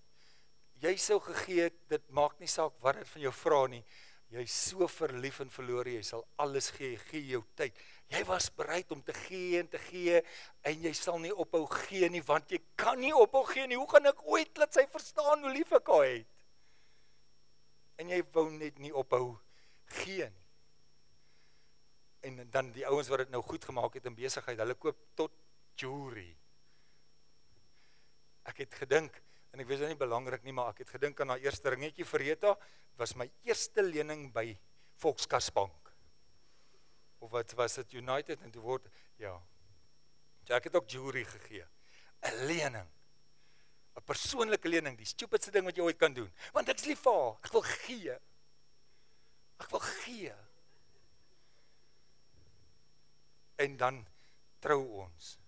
Jy sou gegee, dit maak nie saak wat dit van jou vra nie, jy is so verlief en verlore, jy sal alles gee, gee jou tyd. Jy was bereid om te gee, en jy sal nie ophou gee nie, want jy kan nie ophou gee nie. Hoe gaan ek ooit laat sy verstaan hoe lief ek haar het? En jy wou net nie ophou gee nie. En dan die ouens wat dit nou goed gemaak het in besigheid, hulle koop tot jewelry. Ek het gedink, en ek weet dit is nie belangrik nie, maar ek het gedink aan haar eerste ringetjie vir Rita, was my eerste lening by Volkskasbank. Of wat was dit, United, en toe word, ja. So ek het ook jewelry gegee. 'n lening. 'n persoonlike lening, die stupidste ding wat jy ooit kan doen. Want ek is lief vir haar, ek wil gee. Ek wil gee. En dan trou ons.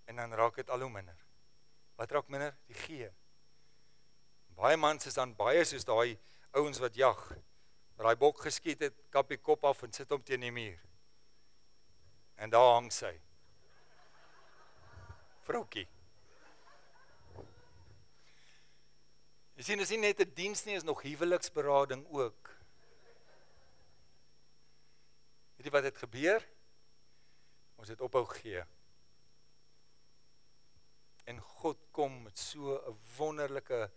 En dan raak dit al hoe minder. Wat raak minder? Die gee. Baie mans is dan baie soos daai ouens wat jag. Daai bok geskiet het, kap die kop af en sit hom teen die muur. En daar hang sy. Vroukie. Jy sien, is nie net 'n diens nie, is nog huweliksberading ook. Weet jy wat het gebeur? Ons het ophou gee. En God kom met so 'n wonderlike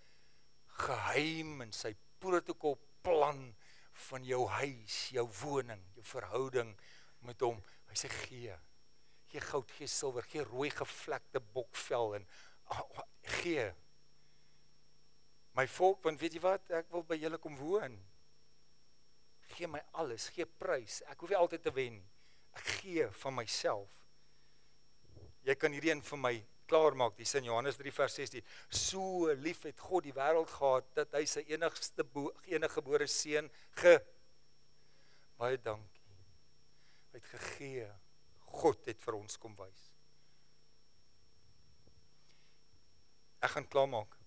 geheim in sy protokolplan van jou huis, jou woning, jou verhouding met hom. Hy sê gee. Gee goud, gee silwer, gee rooi gevlekte bokvel en gee. My volk, want weet jy wat, ek wil by julle kom woon. Gee my alles, gee prys. Ek hoef nie altyd te wen. Ek gee van myself. Jy kan hierdie een vir my klaarmaak, die sin Johannes 3 vers 16. So lief het God die wêreld gehad, dat hy sy enige gebore seun baie dankie. Hy het gegee. God het vir ons kom wys. Ek gaan klaarmaak.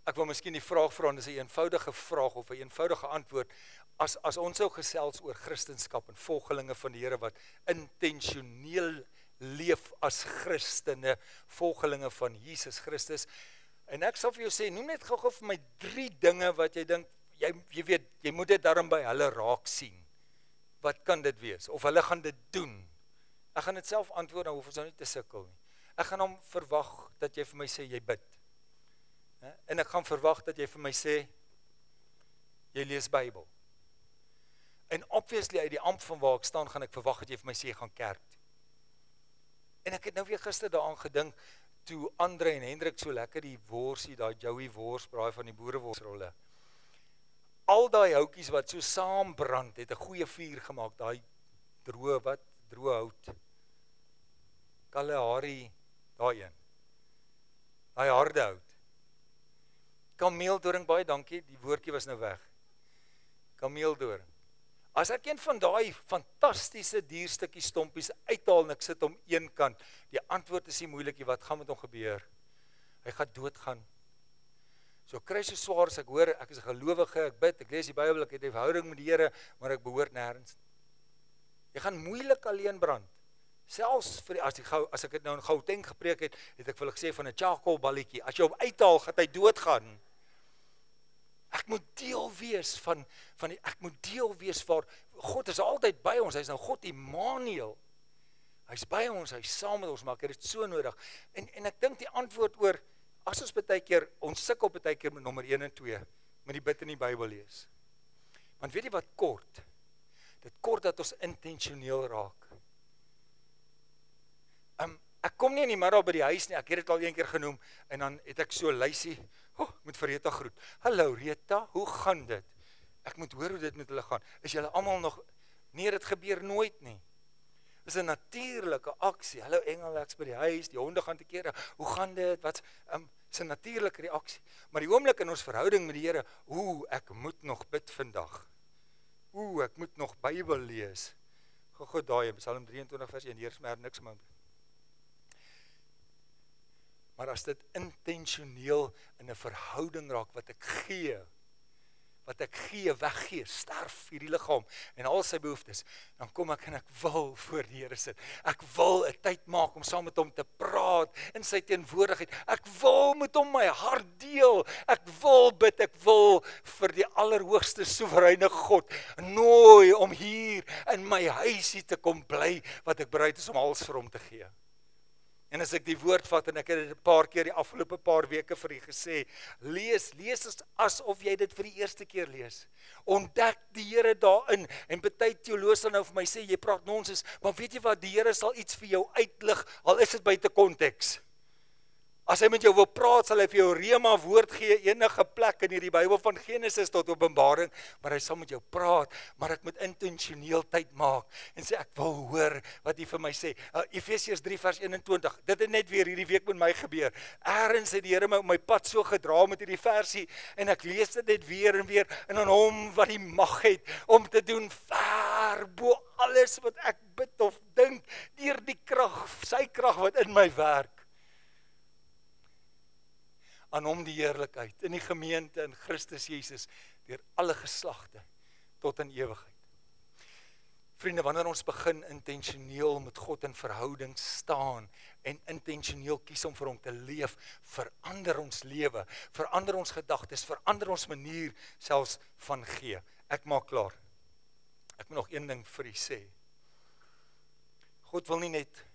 Ek wil miskien die vraag vra, dis 'n eenvoudige vraag of 'n eenvoudige antwoord. As ons sou gesels oor Christendom en volgelinge van die Here wat intentioneel leef as Christene, volgelinge van Jesus Christus. En ek sal vir jou sê, noem net gou-gou vir my 3 dinge wat jy dink, jy weet, jy moet dit daarom by hulle raak sien. Wat kan dit wees? Of hulle gaan dit doen? Ek gaan dit self antwoord, dan hoef ons nou nie te sukkel nie. Ek gaan hom verwag dat jy vir my sê, jy bid. En ek gaan verwag dat jy vir my sê, jy lees Bybel. En obviously uit die amp van waar ek staan, gaan ek verwag dat jy vir my sê, jy gaan kerk. En ek het nou weer gister daaraan gedink, toe Andre en Hendrik so lekker die worsie, daai Joey wors, braai van die boereworsrolle. Al daai houtjies wat so saam brand, het 'n goeie vuur gemaak, daai droë hout. Kalahari, daai een. Daai harde hout. Kameeldoring, baie dankie, die woordjie was nou weg. Kameeldoring. As ek een van daai fantastiese dierstukkie stompies uithaal en ek sit hom een kant, die antwoord is nie moeilik nie, wat gaan met hom gebeur? Hy gaan doodgaan. So kry so swaar as ek hoor, ek is 'n gelowige, ek bid, ek lees die Bybel, ek het 'n verhouding met die Here, maar ek behoort nêrens. Jy gaan moeilik alleen brand. Selfs vir as ek dit nou in Gauteng gepreek het, het ek vir hulle gesê van 'n charcoal balletjie. As jy hom uithaal, gaan hy doodgaan. Ek moet deel wees van ek moet deel wees waar God is altyd by ons. Hy's nou God Immanuel. Hy's by ons, hy's saam met ons, maar ek het dit so nodig. En ek dink die antwoord oor as ons baie keer ons sukkel baie keer met nommer 1 en 2 met die bid in die Bybel lees. Want weet jy wat kort? Dit kort dat ons intentioneel raak. Ek kom nie in die middag by die huis nie, ek het dit al een keer genoem, en dan het ek so lysie, met vir Rita groet. Hallo Rita, hoe gaan dit? Ek moet hoor hoe dit met hulle gaan. Is julle almal nog, nee, dit gebeur nooit nie. Dis 'n natuurlike aksie. Hallo Engel, ek's by die huis, die honde gaan te kere, hoe gaan dit? Wat, is 'n natuurlike reaksie. Maar die oomblik in ons verhouding met die Here, ek moet nog bid vandag. Ek moet nog Bybel lees. Gou daai, Psalm 23 vers 1, hier is maar niks man. Maar as dit intentioneel in 'n verhouding raak, wat ek gee, weggee, sterf hierdie liggaam en al sy behoeftes, dan kom ek en ek wil voor die Here sit. Ek wil 'n tyd maak om saam met hom te praat in sy teenwoordigheid. Ek wil met hom my hart deel. Ek wil bid, ek wil vir die allerhoogste soewereine God nooi om hier in my huisie te kom bly, wat ek bereid is om alles vir hom te gee. En as ek die woord vat, en ek het dit 'n paar keer die afgelope paar weke vir u gesê, lees asof jy dit vir die eerste keer lees. Ontdek die Here daarin, en baie teoloë sal nou vir my sê, jy praat nonsens, maar weet jy wat, die Here sal iets vir jou uitlig, al is dit buite konteks. As hy met jou wil praat, sal hy vir jou rema woord gee, enige plek in hierdie Bybel van Genesis tot Openbaring, maar hy sal met jou praat, maar ek moet intentioneel tyd maak, en sê, ek wil hoor wat hy vir my sê. Efesiërs 3 vers 21, dit het net weer hierdie week met my gebeur. Ergens het die Here my op my pad so gedra met hierdie versie, en ek lees dit net weer, en aan hom wat die mag het, om te doen ver bo alles wat ek bid of dink, deur die krag, sy krag wat in my werk. Aan hom die heerlikheid in die gemeente in Christus Jesus deur alle geslagte tot in ewigheid. Vriende, wanneer ons begin intentioneel met God in verhouding staan en intentioneel kies om vir hom te leef, verander ons lewe, verander ons gedagtes, verander ons manier selfs van gee. Ek maak klaar. Ek moet nog een ding vir u sê. God wil nie net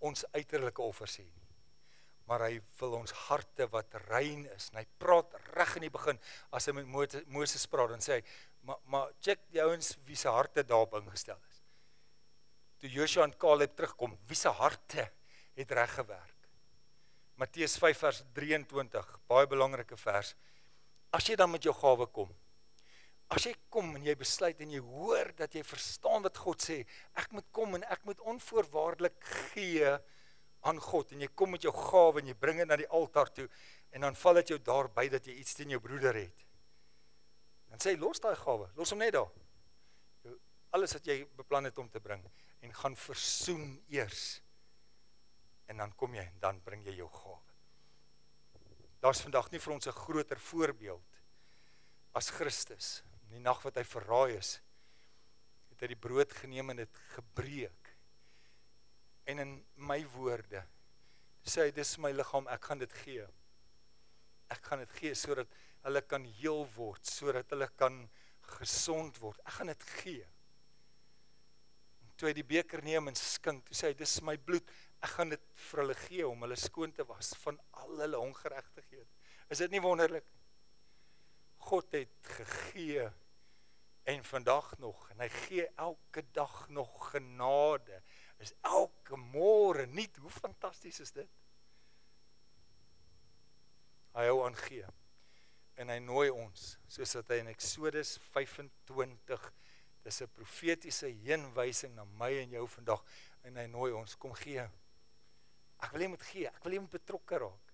ons uiterlike offers hê nie, maar hy wil ons harte wat rein is. En hy praat reg in die begin, as hy met Moses praat, dan sê hy, maar check die ouens wie se harte daarop ingestel is. Toe Joshua en Caleb terugkom, wie se harte het reg gewerk. Matteus 5 vers 23, baie belangrike vers. As jy dan met jou gawe kom, as jy kom en jy besluit en jy hoor dat jy verstaan wat God sê, ek moet kom en ek moet onvoorwaardelik gee aan God, en jy kom met jou gawe en jy bring dit na die altaar toe, en dan val dit jou daarby dat jy iets teen jou broeder het. Dan sê hy, los daai gawe, los hom net daar. Alles wat jy beplan het om te bring, en gaan versoen eers. En dan kom jy, en dan bring jy jou gawe. Daar's vandag nie vir ons 'n groter voorbeeld as Christus. Die nag wat hy verraai is, het hy die brood geneem en dit gebreek. En in my woorde, sê hy, dis my liggaam, ek gaan dit gee. Ek gaan dit gee, sodat hulle kan heel word, sodat hulle kan gesond word. Ek gaan dit gee. En toe hy die beker neem en skink, toe sê hy, dis my bloed, ek gaan dit vir hulle gee, om hulle skoon te was, van al hulle ongeregtighede. Is dit nie wonderlik? God het gegee, en vandag nog, en hy gee elke dag nog genade, is elke môre nie, hoe fantasties is dit? Hy hou aan gee, en hy nooi ons, soos dat hy in Exodus 25, dis 'n profetiese heenwysing na my en jou vandag, en hy nooi ons, kom gee. Ek wil jy moet gee, ek wil jy moet betrokke raak,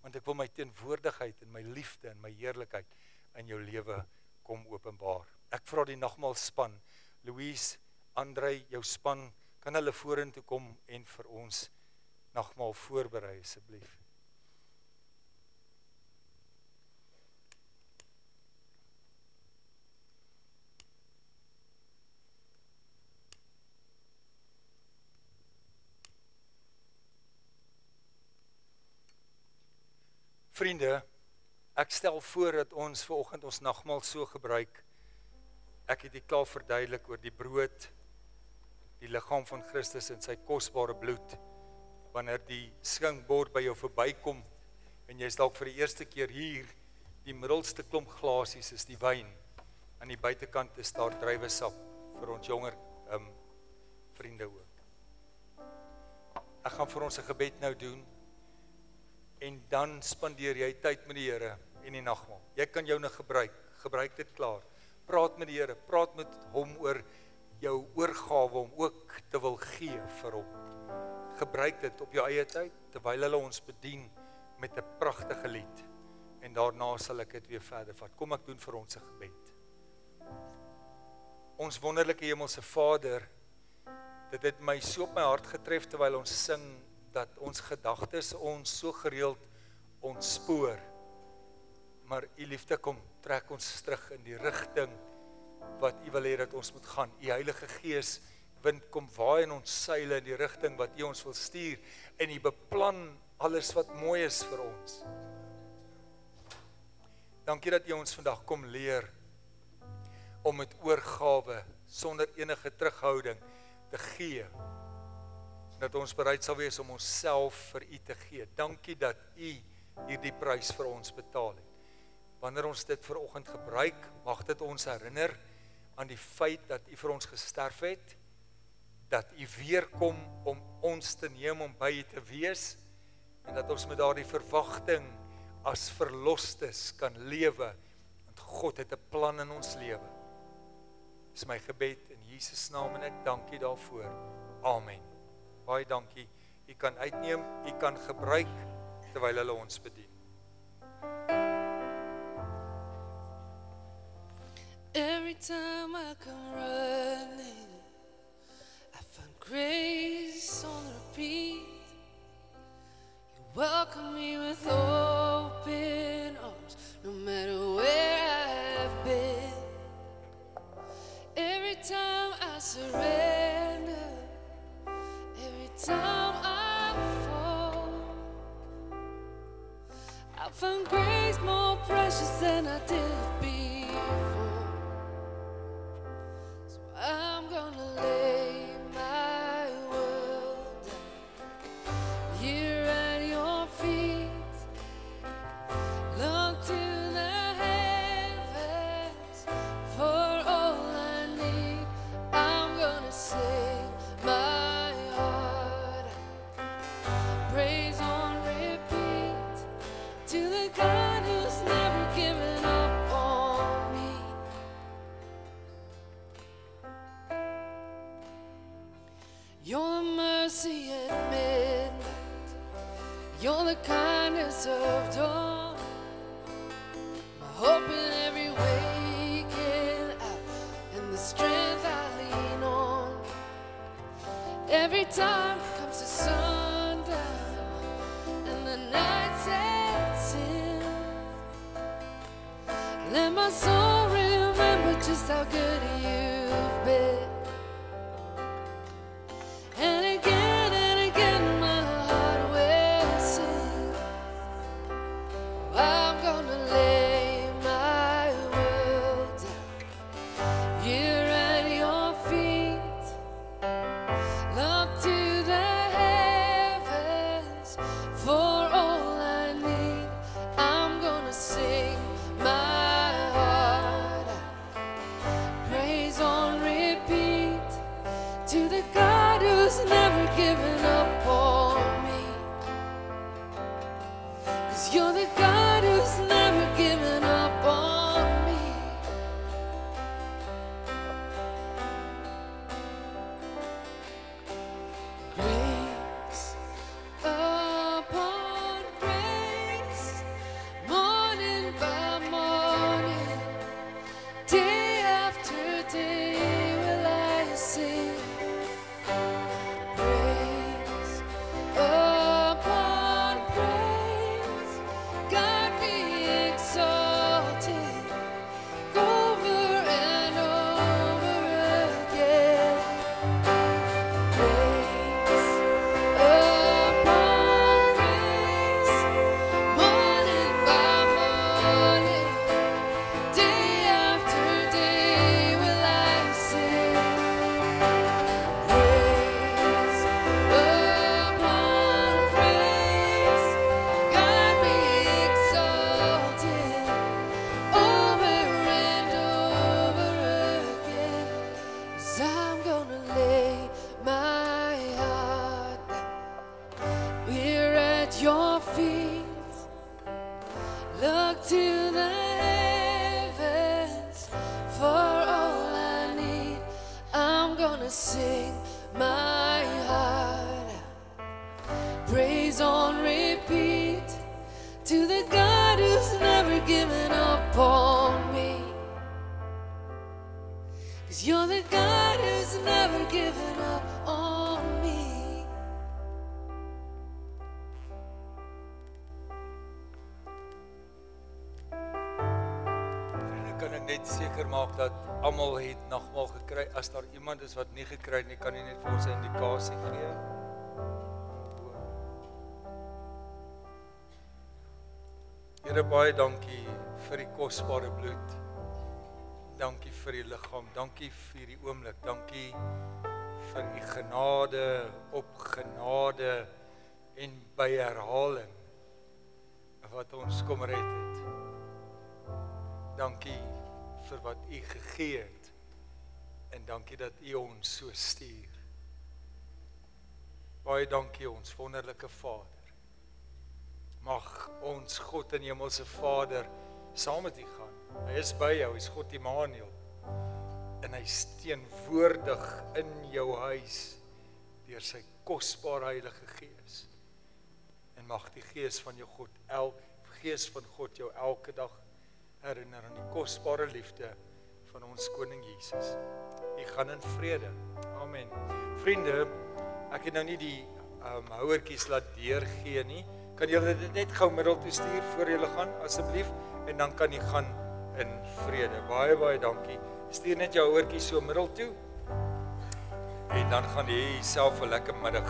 want ek wil my teenwoordigheid en my liefde en my heerlikheid in jou lewe kom openbaar. Ek vra die nagmaalspan, Louise, Andrei, jou span, kan hulle vorentoe kom en vir ons nagmaal voorberei asseblief. Vriende, ek stel voor dat ons vanoggend ons nagmaal so gebruik. Ek het dit klaar verduidelik oor die brood, die liggaam van Christus en sy kosbare bloed. Wanneer die skinkbord by jou verbykom en jy's dalk vir die eerste keer hier, die middelste klomp glasies is die wyn. Aan die buitekant is daar druiwesap vir ons jonger vriende ook. Ek gaan vir ons 'n gebed nou doen. En dan spandeer jy tyd met die Here en die nagmaal. Jy kan jou nou gebruik dit klaar. Praat met die Here, praat met hom oor jou oorgawe om ook te wil gee vir hom. Gebruik dit op jou eie tyd, terwyl hulle ons bedien met 'n pragtige lied. En daarna sal ek dit weer verder vat. Kom ek doen vir ons 'n gebed. Ons wonderlike hemelse Vader, dit het my so op my hart getref terwyl ons sing, dat ons gedagtes ons so gereeld ontspoor, maar u liefde kom trek ons terug in die rigting wat u wil hê dat ons moet gaan. U Heilige Gees, wind kom waai in ons seile in die rigting wat u ons wil stuur, en u beplan alles wat mooi is vir ons. Dankie dat u ons vandag kom leer om met oorgawe sonder enige terughouding te gee. Dat ons bereid sal wees om onsself vir u te gee. Dankie dat u hierdie prys vir ons betaal het. Wanneer ons dit vanoggend gebruik, mag dit ons herinner aan die feit dat u vir ons gesterf het, dat u weer kom om ons te neem om by u te wees, en dat ons met daardie verwagting as verlostes kan lewe, want God het 'n plan in ons lewe. Dis my gebed in Jesus naam en ek dank U daarvoor. Amen. Baie dankie. U kan uitneem, u kan gebruik terwyl hulle ons bedien. Every time I come running, I find grace on repeat. You welcome me with open arms, no matter where I have been. Every time I surrender, every time I fall, I find grace more precious than I did before. So I'm gonna lay my world down here at your feet. Look to the heavens for all I need. I'm gonna sing my heart out. Praise on repeat to the God who's never given up on me. You're the mercy at midnight, you're the kindness of dawn, my hope in every waking hour, and the strength I lean on. Every time it comes to sundown and the night sets in, let my soul remember just how good you've been. And again, my heart will sing. I'm gonna lay my world down here at your feet. Look to the heavens for all I need. I'm gonna sing my heart out. Praise on repeat to the God who's never given up on me. 'Cause you're the God who's never given up on me. Grace upon grace, morning by morning, day after day will I sing. Praise upon praise, God be exalted over and over again. Praise upon praise, morning by morning, day after day will I sing. Praise upon praise, God be exalted over and over again. 'Cause I'm gonna lay my heart down. We're at your feet. Look to the heavens for all I need. I'm gonna sing my heart out. Praise on repeat to the God who's never given up on me. 'Cause you're the God who's never given up on me. Vriende, kan ek net seker maak dat almal het nagmaal gekry. As daar iemand is wat nie gekry het nie, kan jy net vir ons 'n indikasie gee. Here, baie dankie vir die kosbare bloed. Dankie vir die liggaam. Dankie vir die oomblik. Dankie vir u genade op genade en by herhaling wat ons kom red het. Dankie vir wat u gegee het en dankie dat u ons so stuur. Baie dankie ons wonderlike Vader. mag ons God en Hemelse Vader saam met U gaan. Hy is by jou, hy is God Immanuel. En hy is teenwoordig in jou huis deur sy kosbare Heilige Gees. En mag die Gees van jou God, Gees van God jou elke dag herinner aan die kosbare liefde van ons Koning Jesus. U gaan in vrede. Amen. Vriende, ek het nou nie die houertjies laat deurgee nie. Kan julle dit net gou middel toe stuur voor julle gaan, asseblief, en dan kan jy gaan in vrede. Baie, baie dankie. Stuur net jou houertjies so middel toe, en dan gaan jy self 'n lekker middag